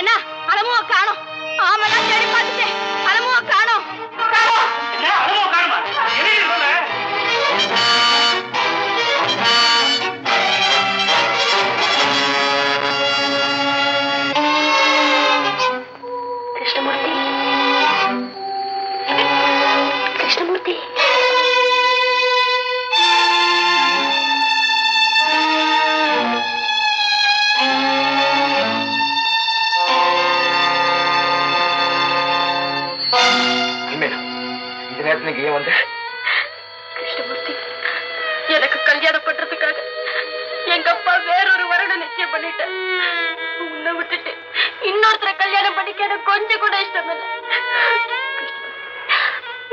என்ன அலமுவ காணோம். ஆமெல்லாம் தேடி பார்த்துட்டேன், அலமுவ காணோம். என்ன அலமுவ காணுமா? கிருஷ்ணமூர்த்தி, கிருஷ்ணமூர்த்தி. இந்த நேரத்துக்கு ஏன் வந்த? கிருஷ்ணமூர்த்தி, எனக்கு கல்யாணம் பண்றதுக்காக எங்க அப்பா வேறொரு வருடம் நிச்சயம் பண்ணிட்டேன். உன்னை விட்டுட்டு இன்னொருத்தரை கல்யாணம் பண்ணிக்க எனக்கு கொஞ்சம் கூட இஷ்டம் இல்லை.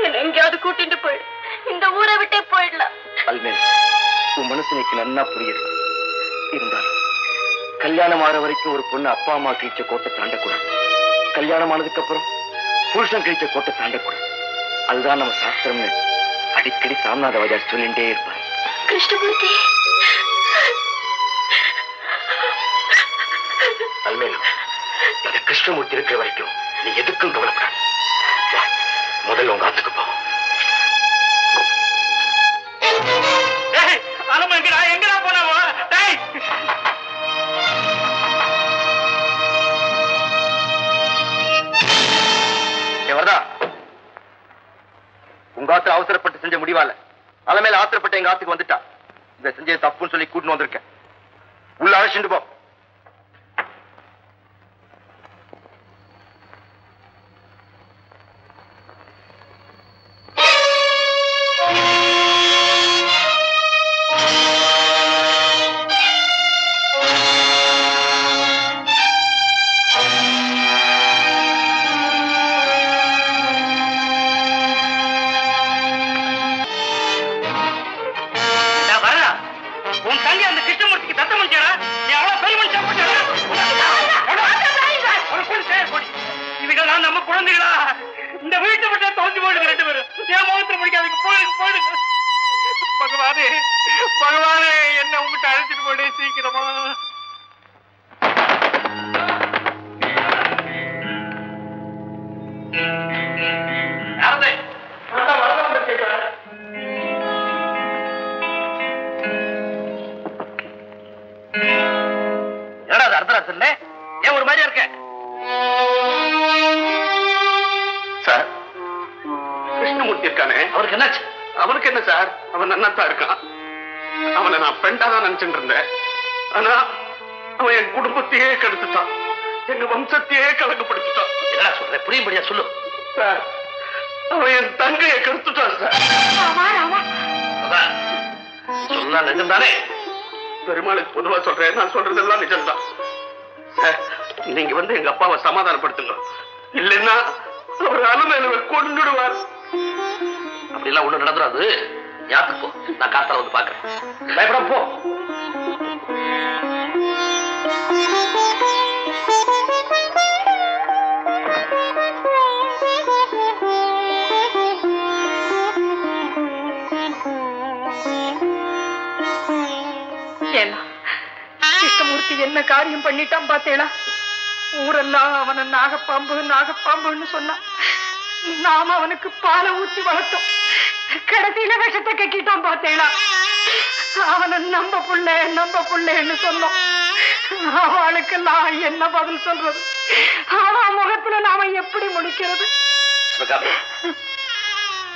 என்ன எங்கேயாவது கூட்டிட்டு போயிடு, இந்த ஊரை விட்டே போயிடலாம். அல்மேல், உன் மனசு எனக்கு நன்னா புரியுது. இருந்தாலும் கல்யாணம் ஆற வரைக்கும் ஒரு பொண்ணு அப்பா அம்மா கிழிச்ச கோட்டை தாண்டக்கூடாது. கல்யாணம் ஆனதுக்கு அப்புறம் புருஷன் கிழிச்ச கோட்டை தாண்டக்கூடாது. அதுதான் நம்ம சாஸ்திரம்னு அடிக்கடி சாம்நாத வாஜார் சொல்லிட்டே இருப்பார். கிருஷ்ணமூர்த்தி, அல்மேல், இந்த கிருஷ்ணமூர்த்தி இருக்கிற வரைக்கும் நீ எதுக்கும் கவலைப்படாது. முதல்ல உங்க ஆத்துக்கு போ. எங்கடா போனாவோ? வரதா, உங்க ஆத்துல அவசரப்பட்டு செஞ்ச முடிவால அலமேல ஆத்திரப்பட்ட எங்க ஆத்துக்கு வந்துட்டா. இத செஞ்சது தப்புன்னு சொல்லி கூட்டின்னு வந்திருக்கேன். உள்ள அழைச்சிட்டு போ. பகவானே, என்ன உங்ககிட்ட அழைச்சிட்டு போய் சீக்கிரமா. என்னடா அர்த்தராசன், ஏன் ஒரு மாதிரியா இருக்க? சார், கிருஷ்ணமூர்த்தி இருக்கானே, அவருக்கு என்னாச்சு? அவனுக்கு என்ன சார், அவன் நன்னாத்தான் இருக்கான். அவனை நான் ஃப்ரெண்டா தான் நினைச்சுட்டு இருந்தேன். ஆனா அவன் என் குடும்பத்தையே கெடுத்துட்டான், எங்க வம்சத்தையே கலக்கப்படுத்திட்டான். என்ன சொல்ற, புரியும்படியா சொல்லு. சார், அவன் என் தங்கையை கெடுத்துட்டான் சார். சொன்னா நிஜம் தானே? பெருமாளுக்கு பொதுவா சொல்றேன், நான் சொல்றதெல்லாம் நிஜம்தான். நீங்க வந்து எங்க அப்பாவை சமாதானப்படுத்துங்க, இல்லைன்னா அவர் அலுமையில கொண்டுடுவார். அப்படிலாம் ஒண்ணு நடந்துடாது. யாருக்கு போ, நான் காத்தால வந்து பாக்குறேன். பயப்படாம போ. கிருஷ்ணமூர்த்தி என்ன காரியம் பண்ணிட்டான் பாத்தேடா. ஊரெல்லாம் அவனை நாகப்பாம்பு நாகப்பாம்புன்னு சொன்னான். நாம அவனுக்கு பாலை ஊற்றி வளர்த்தோம், கடைசியில விஷத்தை கக்கிட்டான் பாத்தேடா. அவனை நம்ப புள்ளன்னு சொன்னோம். அவளுக்கெல்லாம் என்ன பதில் சொல்றது? அவன் முகத்துல நாம எப்படி முடிக்கிறது?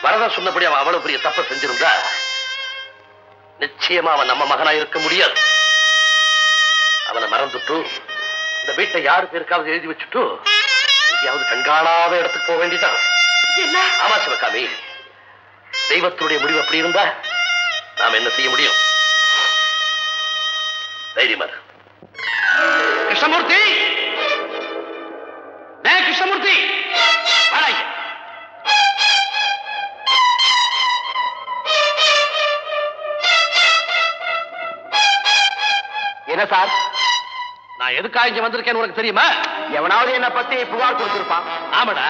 வரதா சொன்னபடி அவன் அவ்வளவு பெரிய தப்ப செஞ்சிருந்தா நிச்சயமா அவன் நம்ம மகனா இருக்க முடியாது. அவனை மறந்துட்டு இந்த வீட்டை யாரு பேருக்காவது எழுதி வச்சுட்டு எங்கேயாவது கண்காணாத இடத்துக்கு போக வேண்டியதான். ஆமா சிவகாமி, தெய்வத்தினுடைய முடிவு அப்படி இருந்தா நாம என்ன செய்ய முடியும்? தைரியமா கிருஷ்ணமூர்த்தி, கிருஷ்ணமூர்த்தி என்ன சார், நான் எதுக்காக இங்க வந்திருக்கேன்னு உனக்கு தெரியுமா? எவனாவது என்ன பத்தி புகார் கொடுத்திருப்பான். ஆமாடா,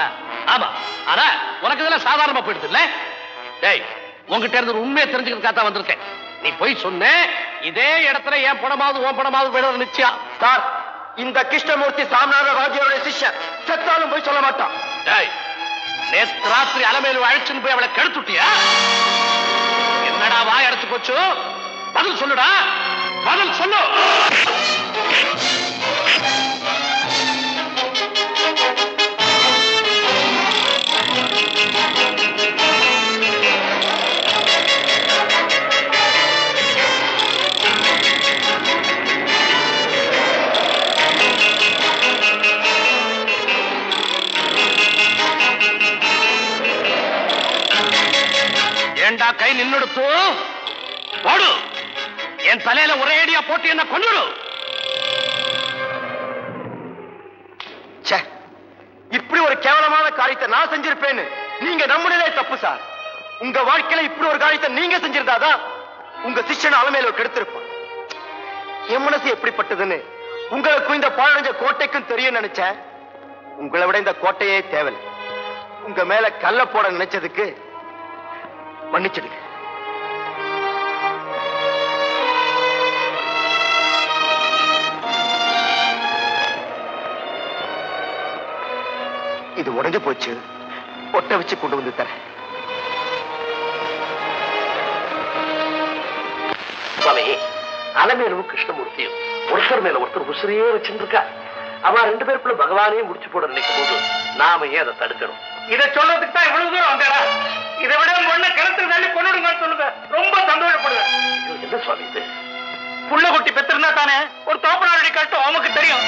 ஆமா. ஆனா உனக்கு இதெல்லாம் சாதாரணமா போயிடுது இல்ல? டேய், உங்ககிட்ட இருந்து உண்மையை தெரிஞ்சுக்கிறதுக்காக தான் வந்திருக்கேன். நீ போய் சொன்ன இதே இடத்துல என் பணமாவது உன் பணமாவது விட நிச்சயம். சார், இந்த கிருஷ்ணமூர்த்தி சாம்நாத வாத்தியாருடைய சிஷ்யன் செத்தாலும் போய் சொல்ல மாட்டான். நேற்று ராத்திரி அலமேலு அழைச்சுன்னு போய் அவளை கெடுத்துட்டியா? என்னடா வாய் அடைச்சு போச்சு? பதில் சொல்லுடா, பதில் சொல்லு. ஏண்டா கை நின்னுடுத்து போடு, என் தலையில ஒரே அடியா போட்டு என்ன கொன்னுடு. இப்படி ஒரு கேவலமான காரியத்தை நான் செஞ்சிருப்பேன்னு நீங்க நம்பினதே தப்பு சார். உங்க வாழ்க்கையில இப்படி ஒரு காரியத்தை நீங்க செஞ்சிருந்தாதான் உங்க சிஷ்யன் அலமேலு கெடுத்திருப்பான். என் மனசு எப்படிப்பட்டதுன்னு உங்களுக்கும் இந்த பாழடைஞ்ச கோட்டைக்கும் தெரியும் நினைச்சேன். உங்களை விட இந்த கோட்டையே தேவையில்லை. உங்க மேல கல்ல போட நினைச்சதுக்கு மன்னிச்சிடுங்க. இது உடைஞ்சு போச்சு, ஒட்ட வச்சு கொண்டு வந்து தரேன். சுவாமி, அலமேலும் கிருஷ்ணமூர்த்தியும் ஒருத்தர் மேல ஒருத்தர் உசிரியே வச்சிருக்கா. அவன் ரெண்டு பேருக்குள்ள பகவானே முடிச்சு போட நினைக்கும் போது நாம ஏன் அதை தடுக்கணும்? இதை சொல்றதுக்கு தான் இவ்வளவு தூரம் வந்தா. இதை விட ஒண்ணு கிணத்துல தள்ளி கொண்டுடுங்க சொல்லுங்க. ரொம்ப சந்தோஷப்படுவேன். என்ன சுவாமி இது? புள்ள குட்டி பெத்திருந்தா தானே ஒரு தோப்பனாரடி கட்டும் அவனுக்கு தெரியும்.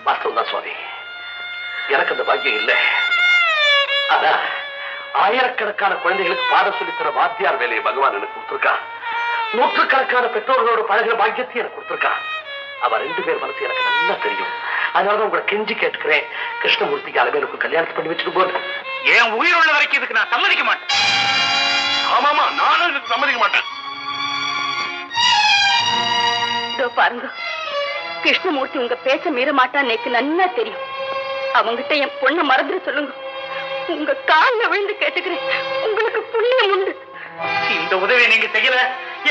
வாஸ்தவம் தான் சுவாமி, எனக்கு அந்த பாக்கியம் இல்லை. அதான் ஆயிரக்கணக்கான குழந்தைகளுக்கு பாடம் சொல்லித்தர வாத்தியார் வேலையை பகவான் எனக்கு கொடுத்திருக்கான். நூற்றுக்கணக்கான பெற்றோர்களோட பழகிற பாக்கியத்தை எனக்கு கொடுத்திருக்கான். அவ ரெண்டு பேர் மனசு எனக்கு நல்லா தெரியும். அதனாலதான் உங்களை கெஞ்சி கேட்டுக்கிறேன், கிருஷ்ணமூர்த்திக்கு அலமேலுக்கு கல்யாணத்தை பண்ணி வச்சுட்டு போது. என் உயிர் உள்ள வரைக்கும் இதுக்கு நான் சம்மதிக்க மாட்டேன். ஆமாமா, நானும் இதுக்கு சம்மதிக்க மாட்டேன். பாருங்க, கிருஷ்ணமூர்த்தி உங்க பேச மீற மாட்டான்னு எனக்கு நல்லா தெரியும். அவங்கிட்ட என் பொண்ணை மறந்துட சொல்லுங்க. உங்க காலில் விழுந்து கேட்டுக்கிறேன், உங்களுக்கு புண்ணியம் உண்டு. இந்த உதவியை நீங்க செய்யல,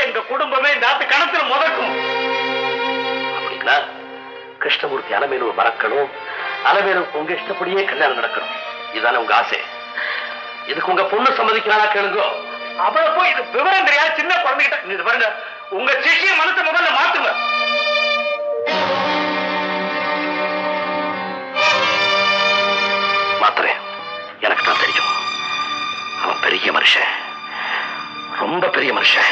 எங்க குடும்பமே இந்த ஆத்து கணத்துல முதக்கும். அப்படிங்களா? கிருஷ்ணமூர்த்தி அலமேலுவை மறக்கணும், அலமேலுக்கு உங்க இஷ்டப்படியே கல்யாணம் நடக்கணும், இதுதானே உங்க ஆசை. இதுக்கு உங்க பொண்ணு சம்மதிக்கிறாளா கேளுங்க. அவளை போய் இது விவரம் தெரியாது சின்ன குழந்தைகிட்ட இது பாருங்க. உங்க சிஷ்ய மனசை முதல்ல மாத்துங்க. மாத்துறேன். எனக்கு தான் தெரியும், அவன் பெரிய மனுஷன், ரொம்ப பெரிய மனுஷன்.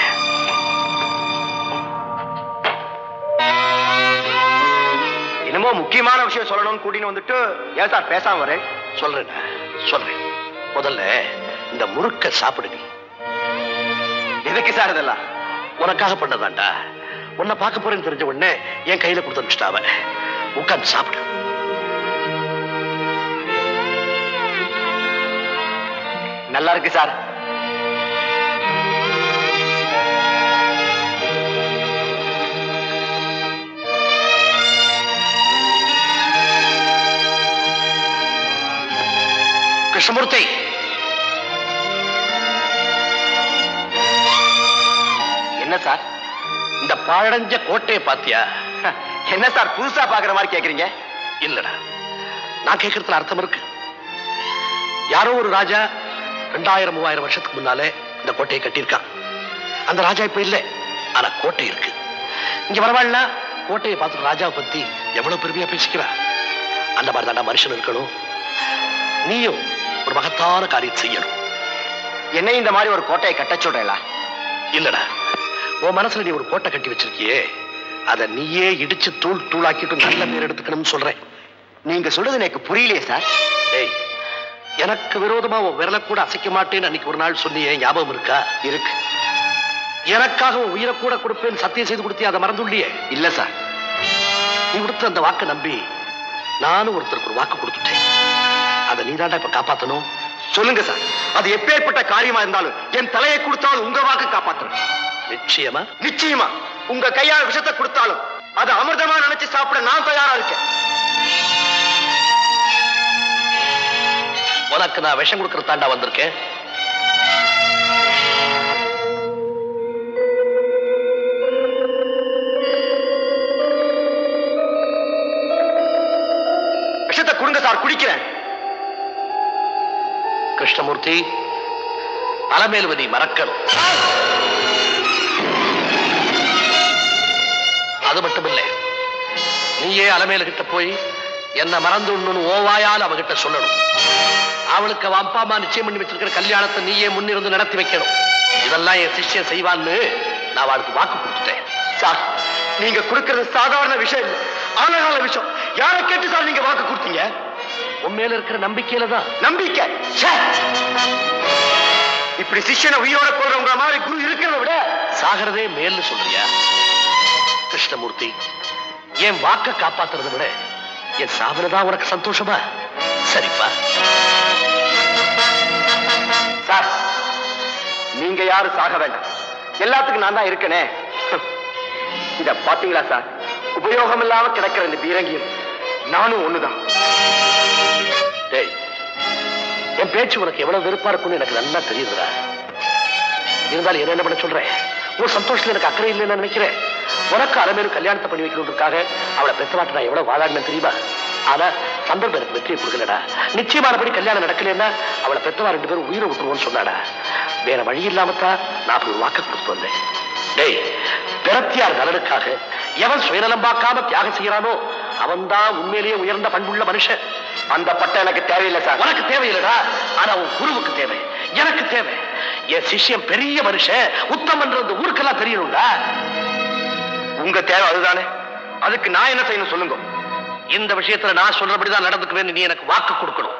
என்னமோ முக்கியமான விஷயம் சொல்லணும்னு கூட்டின்னு வந்துட்டு ஏன் சார் பேசாம வரேன்? சொல்றேன். முதல்ல இந்த முறுக்க சாப்பிடுங்க. எதுக்கு சார் இதெல்லாம்? உனக்காக பண்ணதாண்டா. உன்னை பார்க்க போறேன்னு தெரிஞ்ச உடனே என் கையில கொடுத்துட்டாவ. உட்காந்து சாப்பிடு. நல்லா இருக்கு சார். கிருஷ்ணமூர்த்தி, என்ன சார் இந்த பாழடைஞ்ச கோட்டையை பாத்தியா? என்ன சார் புதுசா பாக்குற மாதிரி கேக்குறீங்க? இல்லடா, நான் கேட்கறதுல அர்த்தம் இருக்கு. யாரோ ஒரு ராஜா 2000-3000 வருஷத்துக்கு முன்னாலே இந்த கோட்டையை கட்டியிருக்கான். அந்த ராஜா இப்ப இல்லை, ஆனா கோட்டை இருக்கு. இங்க வரவாள்னா கோட்டையை பார்த்துட்டு ராஜாவை பத்தி எவ்வளவு பெருமையா பேசிக்கிறா. அந்த மாதிரி தாண்டா மனுஷன் இருக்கணும். நீயும் ஒரு மகத்தான காரியம் செய்யணும். என்ன இந்த மாதிரி ஒரு கோட்டையை கட்ட சொல்றா? இல்லடா, உன் மனசுல நீ ஒரு கோட்டை கட்டி வச்சிருக்கியே, அதை நீயே இடிச்சு தூள் தூளாக்கிட்டு நல்ல பேர் எடுத்துக்கணும்னு சொல்றேன். நீங்க சொல்றது எனக்கு புரியலையே சார். ஏய், எனக்கு விரோதமா உன் விரலை கூட அசைக்க மாட்டேன்னு அன்னைக்கு ஒரு நாள் சொன்னியே, ஞாபகம் இருக்கா? இருக்கு. எனக்காக உன் உயிரை கூட கொடுப்பேன்னு சத்தியம் செய்து கொடுத்தியே, அதை மறந்துள்ளியே? இல்ல சார். நீ கொடுத்த அந்த வாக்கை நம்பி நானும் ஒருத்தருக்கு ஒரு வாக்கு கொடுத்துட்டேன். அதை நீதாண்டா இப்ப காப்பாத்தணும். சொல்லுங்க சார், அது எப்பேற்பட்ட காரியமா இருந்தாலும் என் தலையை கொடுத்தாலும் உங்க வாக்கு காப்பாற்றணும். நிச்சயமா? நிச்சயமா. உங்க கையால் விஷத்தை கொடுத்தாலும் அது அமிர்தமா நினைச்சு சாப்பிட நான் தயாரா இருக்கேன். உனக்கு நான் விஷம் கொடுக்கறதாண்டா வந்திருக்கேன். முடிக்கிறேன். கிருஷ்ணமூர்த்தி, அலமேலுவை நீ மறக்கணும். அது மட்டும் இல்லை, நீயே அலமேலு கிட்ட போய் என்ன மறந்து ஓவாயால் அவகிட்ட சொல்லணும். அவளுக்கு அவ அப்பா அம்மா நிச்சயம் பண்ணி வச்சிருக்கிற கல்யாணத்தை நீயே முன்னிருந்து நடத்தி வைக்கணும். இதெல்லாம் என் சிஷ்யன் செய்வான்னு நான் அவளுக்கு வாக்கு கொடுத்துட்டேன். சார், நீங்க கொடுக்கிறது சாதாரண விஷயம் இல்லை, ஆனகால விஷயம். யாரை கேட்டு சார் நீங்க வாக்கு கொடுத்தீங்க? உண்மையில இருக்கிற நம்பிக்கையில தான். நம்பிக்கை? இப்படி சிஷ்யனை உயிரோட போடுறவங்க மாதிரி குரு இருக்கிறத விட சாகிறதே மேல்னு சொல்றியா? கிருஷ்ணமூர்த்தி, என் வாக்க காப்பாத்துறதை விட என் சாவனதான் உனக்கு சந்தோஷமா? சரிப்பா. சார், நீங்க யாரும் சாக வேண்டாம், எல்லாத்துக்கும் நான் தான் இருக்கனே. இத பாத்தீங்களா சார்? உபயோகம் இல்லாம கிடக்கிற இந்த பீரங்கியும் நானும் ஒண்ணுதான். என் பேச்சு உனக்கு எவ்வளவு வெறுப்பா இருக்கும்னு எனக்கு நல்லா தெரியுதுடா. இருந்தாலும் என்ன பண்ண சொல்றேன், உன் சந்தோஷத்துல எனக்கு அக்கறை இல்லைன்னு நினைக்கிறேன். உனக்கு அலமேலு கல்யாணத்தை பண்ணி வைக்கணுன்றதுக்காக அவளை பெற்றவாட்டு நான் எவ்வளவு வாதாடினேன் தெரியுமா? ஆனா சந்தர்ப்பம் எனக்கு வெற்றியை கொடுக்கலடா. நிச்சயமானபடி கல்யாணம் நடக்கலன்னா அவளை பெற்றவா 2 பேரும் உயிரை விட்டுருவோன்னு சொன்னாடா. வேற வழி இல்லாமத்தான் நான் அப்படி வாக்கு கொடுத்து வந்தேன். டேய், பிறத்தியார் நலனுக்காக எவன் சுயநலம் பார்க்காம தியாகம் செய்யறானோ அவன் தான் உண்மையிலேயே உயர்ந்த பண்புள்ள மனுஷன். அந்த பட்டம் எனக்கு தேவையில்லை சார். உனக்கு தேவையில்லடா, ஆனா உன் குருவுக்கு தேவை, எனக்கு தேவை. என் சிஷ்யம் பெரிய மனுஷன், உத்தமன்றது ஊருக்கெல்லாம் தெரியணும்டா. உங்க தேவை அதுதானே, அதுக்கு நான் என்ன செய்யணும் சொல்லுங்க. இந்த விஷயத்துல நான் சொல்றபடிதான் நடந்துக்குவேன்னு நீ எனக்கு வாக்கு கொடுக்கணும்.